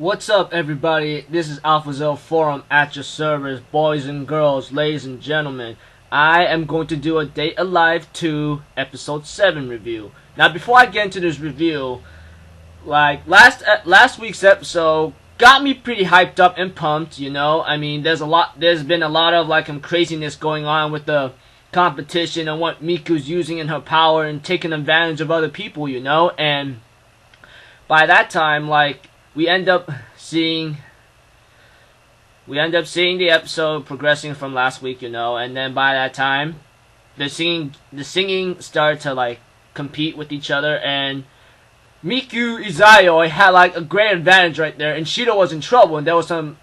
What's up, everybody? This is AlphaZell Forum at your service, boys and girls, ladies and gentlemen. I am going to do a Date Alive 2 Episode 7 review. Now, before I get into this review, last week's episode got me pretty hyped up and pumped. I mean, there's been a lot of craziness going on with the competition and what Miku's using in her power and taking advantage of other people. And by that time, we end up seeing the episode progressing from last week, and then by that time, the singing started to compete with each other, and Miku Izayoi had a great advantage right there, and Shido was in trouble, and there was some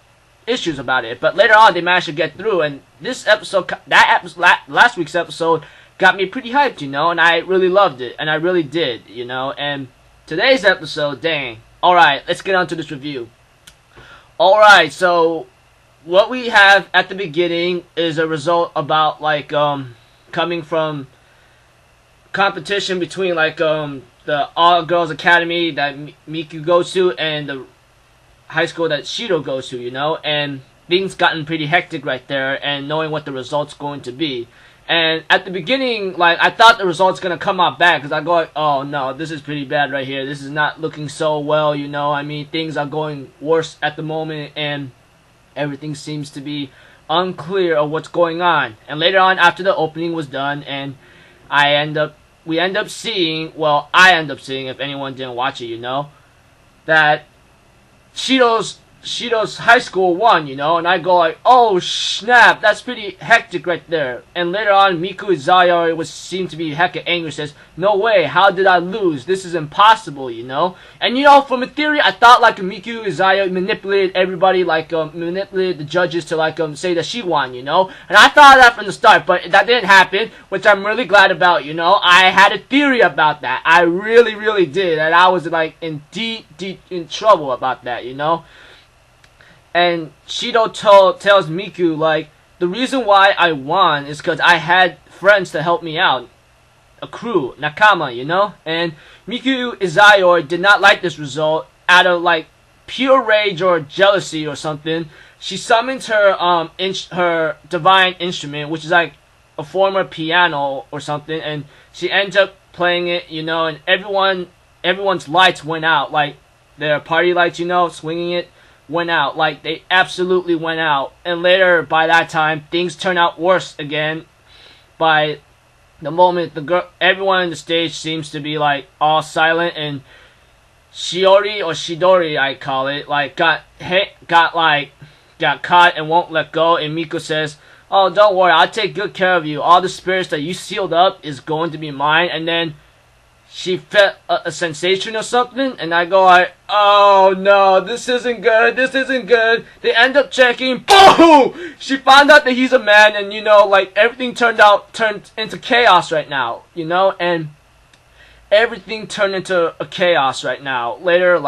issues about it. But later on, they managed to get through, and last week's episode got me pretty hyped, and I really loved it, and I really did, and today's episode, dang. Alright, let's get on to this review. Alright, so what we have at the beginning is a result about coming from competition between the All Girls Academy that Miku goes to and the high school that Shido goes to, and things gotten pretty hectic right there, and knowing what the result's going to be. And at the beginning, I thought the result's gonna come out bad, because I go oh no, this is pretty bad right here. This is not looking so well, I mean, things are going worse at the moment, and everything seems to be unclear of what's going on. And later on, after the opening was done, and we end up seeing, if anyone didn't watch it, that Shido's high school won, and I go oh snap, that's pretty hectic right there. And later on, Miku Izayoi seemed to be hecka angry, says, no way, how did I lose? This is impossible, And from a theory, I thought Miku Izayoi manipulated everybody, manipulated the judges to say that she won, And I thought that from the start, but that didn't happen, which I'm really glad about, I had a theory about that. I really, really did, and I was in deep in trouble about that, And Shido tells Miku, the reason why I won is because I had friends to help me out. A crew, nakama, And Miku Izayoi did not like this result out of, pure rage or jealousy or something. She summons her, her divine instrument, which is, a former piano or something, and she ends up playing it, and everyone's lights went out. Their party lights, swinging it, went out. They absolutely went out. And later, by that time, things turn out worse again. By the moment everyone on the stage seems to be all silent, and Shiori or Shidori, I call it, got caught and won't let go. And Miko says, oh, don't worry, I'll take good care of you. All the spirits that you sealed up is going to be mine. And then she felt a sensation or something, and I go oh no, this isn't good, They end up checking, boom! She found out that he's a man, and everything turned into chaos right now, and everything turned into a chaos right now. Later,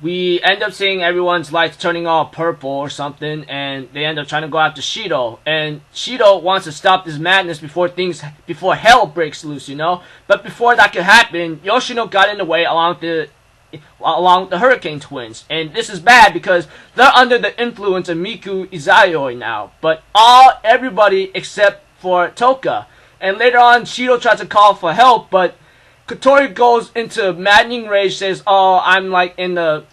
we end up seeing everyone's lights turning all purple or something, and they end up trying to go after Shido. And Shido wants to stop this madness before hell breaks loose, But before that could happen, Yoshino got in the way along with the Hurricane Twins. And this is bad because they're under the influence of Miku Izayoi now. But everybody except for Toka. And later on, Shido tries to call for help, but Kotori goes into maddening rage, says, oh, I'm in the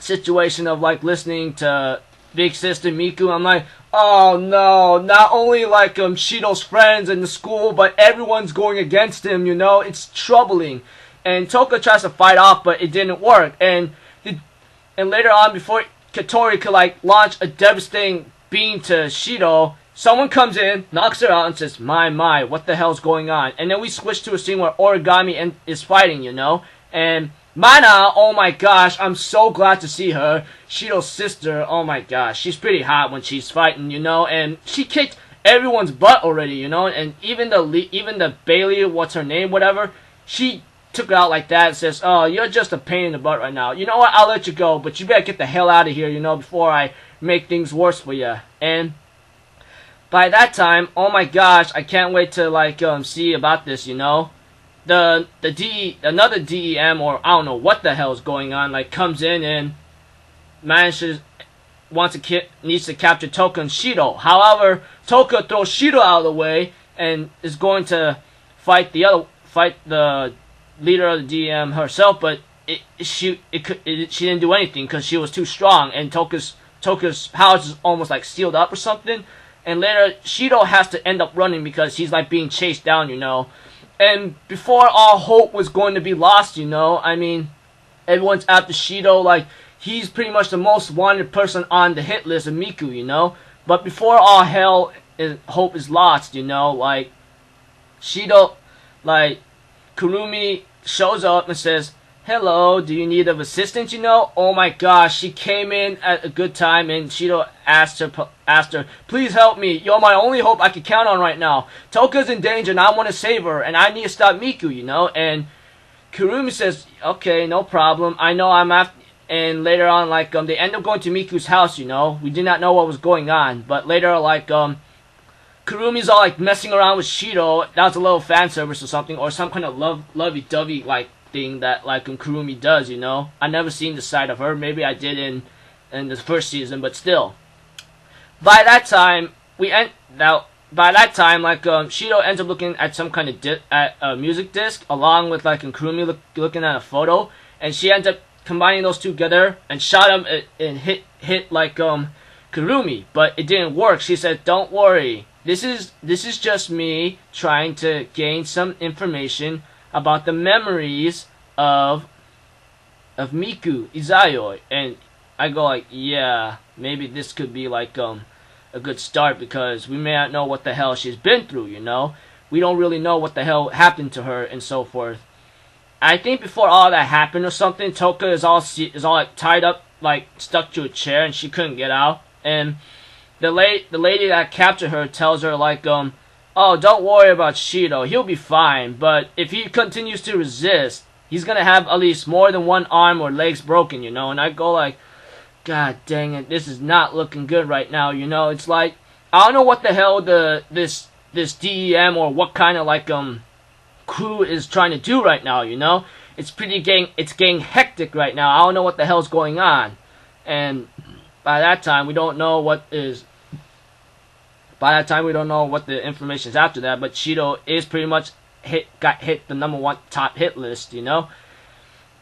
situation of listening to Big Sister Miku. I'm oh no, not only Shido's friends in the school, but everyone's going against him, it's troubling. And Toka tries to fight off, but it didn't work. And later on, before Kotori could launch a devastating beam to Shido, someone comes in, knocks her out, and says, my, what the hell's going on? And then we switch to a scene where Origami is fighting, And Mana, oh my gosh, I'm so glad to see her. Shido's sister, oh my gosh, she's pretty hot when she's fighting, And she kicked everyone's butt already, And even the Bailey, what's her name, whatever, she took it out like that and says, oh, you're just a pain in the butt right now. You know what, I'll let you go, but you better get the hell out of here, before I make things worse for you. And by that time, oh my gosh, I can't wait to see about this, another DEM, or I don't know what the hell is going on, like comes in and manages needs to capture Toka and Shido. However, Toka throws Shido out of the way and is going to fight the leader of the DEM herself, but she didn't do anything because she was too strong, and Toka's powers is almost like sealed up or something. And later, Shido has to end up running because he's like being chased down, you know. And before all hope was going to be lost, you know, I mean, everyone's after Shido, like, he's pretty much the most wanted person on the hit list of Miku, you know. But before all hope is lost, you know, like, Shido, like, Kurumi shows up and says, "Hello, do you need of assistance?" You know? Oh my gosh, she came in at a good time, and Shido asked her, "Please help me. You're my only hope I can count on right now. Toka's in danger, and I want to save her, and I need to stop Miku, you know?" And Kurumi says, "Okay, no problem. I know I'm after." And later on, like, they end up going to Miku's house, you know? We did not know what was going on, but later, like, Kurumi's all, like, messing around with Shido. That was a little fan service or something, or some kind of lovey-dovey, like, thing that, like, Kurumi does, you know? I never seen the side of her. Maybe I did in the first season, but still. By that time, like, Shido ends up looking at some kind of at a music disc, along with, like, Kurumi looking at a photo, and she ends up combining those two together and shot him and hit like, Kurumi, but it didn't work. She said, "Don't worry. This is just me trying to gain some information about the memories of Miku Izayoi." And I go like, yeah, maybe this could be like a good start, because we may not know what the hell she's been through, you know? We don't really know what the hell happened to her and so forth. I think before all that happened or something, Toka is all like tied up, like stuck to a chair, and she couldn't get out. And the lady that captured her tells her like, "Oh, don't worry about Shido. He'll be fine. But if he continues to resist, he's gonna have at least more than one arm or legs broken, you know." And I go like, God dang it, this is not looking good right now, you know. It's like, I don't know what the hell this DEM or what kind of like crew is trying to do right now, you know. It's getting hectic right now. I don't know what the hell's going on. And by that time we don't know what the information is after that, but Shido is pretty much got hit the #1 top hit list, you know.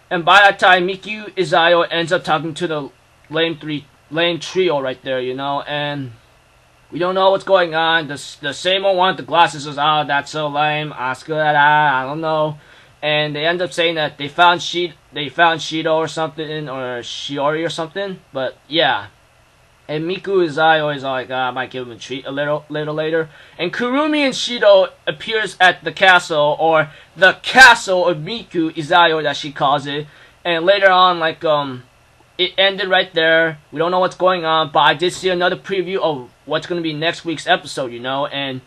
And by that time, Miku Izayoi ends up talking to the lame trio right there, you know, and we don't know what's going on. The same old one with the glasses says, "Oh, that's so lame, Asuka, I don't know." And they end up saying that they found Shido or something, or Shiori or something, but yeah. And Miku Izayoi is like, I might give him a treat a little later. And Kurumi and Shido appears at the castle, or the castle of Miku Izayoi that she calls it. And later on, like, it ended right there. We don't know what's going on, but I did see another preview of what's going to be next week's episode, you know. And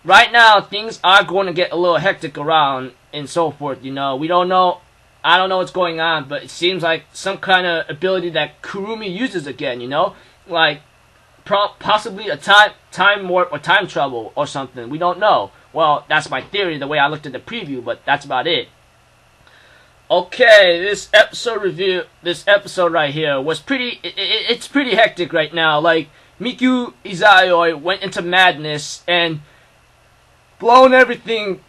right now, things are going to get a little hectic around and so forth, you know. We don't know. I don't know what's going on, but it seems like some kind of ability that Kurumi uses again, you know? Like, possibly a time warp or time travel or something. We don't know. Well, that's my theory, the way I looked at the preview, but that's about it. Okay, this episode right here was it's pretty hectic right now. Like, Miku Izayoi went into madness and blown everything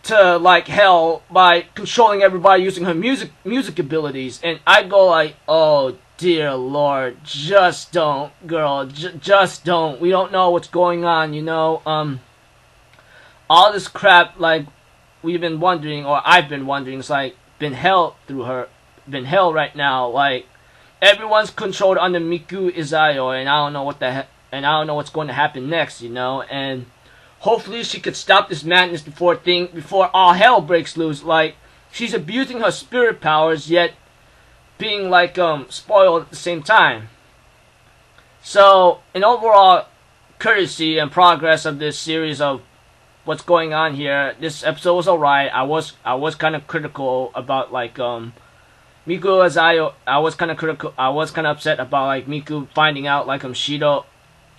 to like hell by controlling everybody using her music abilities. And I go like, oh dear lord, just don't, girl, just don't. We don't know what's going on, you know. All this crap, like, we've been wondering, or I've been wondering, it's like been hell right now. Like, everyone's controlled under Miku Izayoi, and I don't know what's going to happen next, you know. And hopefully she could stop this madness before all hell breaks loose. Like, she's abusing her spirit powers, yet being like spoiled at the same time. So, in overall courtesy and progress of this series of what's going on here, this episode was alright. I was kind of critical about like Miku Izayoi. I was kind of upset about like Miku finding out like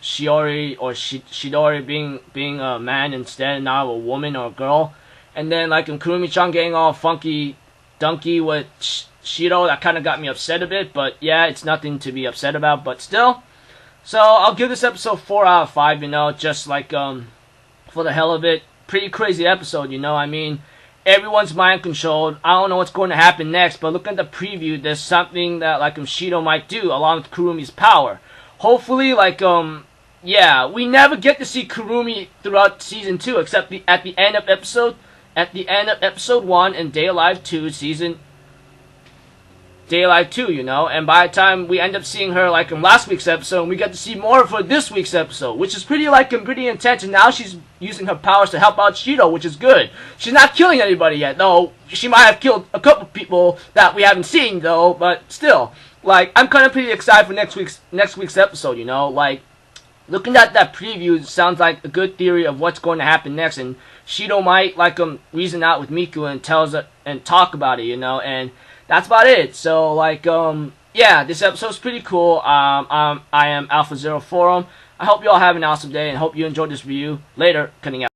Shiori or Shidori being a man instead, not a woman or a girl. and then like Kurumi-chan getting all funky dunky with Shido, that kind of got me upset a bit, but yeah, it's nothing to be upset about, but still. So I'll give this episode 4 out of 5, you know, just like for the hell of it. Pretty crazy episode, you know. I mean, everyone's mind controlled. I don't know what's going to happen next, but looking at the preview, there's something that like Shido might do along with Kurumi's power. Hopefully, like yeah, we never get to see Kurumi throughout season 2, except at the end of episode 1 and Day Alive 2 Day Alive 2, you know, and by the time we end up seeing her like in last week's episode, we get to see more of her this week's episode, which is pretty intense, and now she's using her powers to help out Shido, which is good. She's not killing anybody yet, though. She might have killed a couple people that we haven't seen, though, but still, like, I'm kind of pretty excited for next week's episode, you know, like, looking at that preview, it sounds like a good theory of what's going to happen next, and Shido might, like, reason out with Miku and talk about it, you know, and that's about it. So, like, yeah, this episode's pretty cool. I am Alpha Zero Forum. I hope you all have an awesome day and hope you enjoyed this review. Later, cutting out.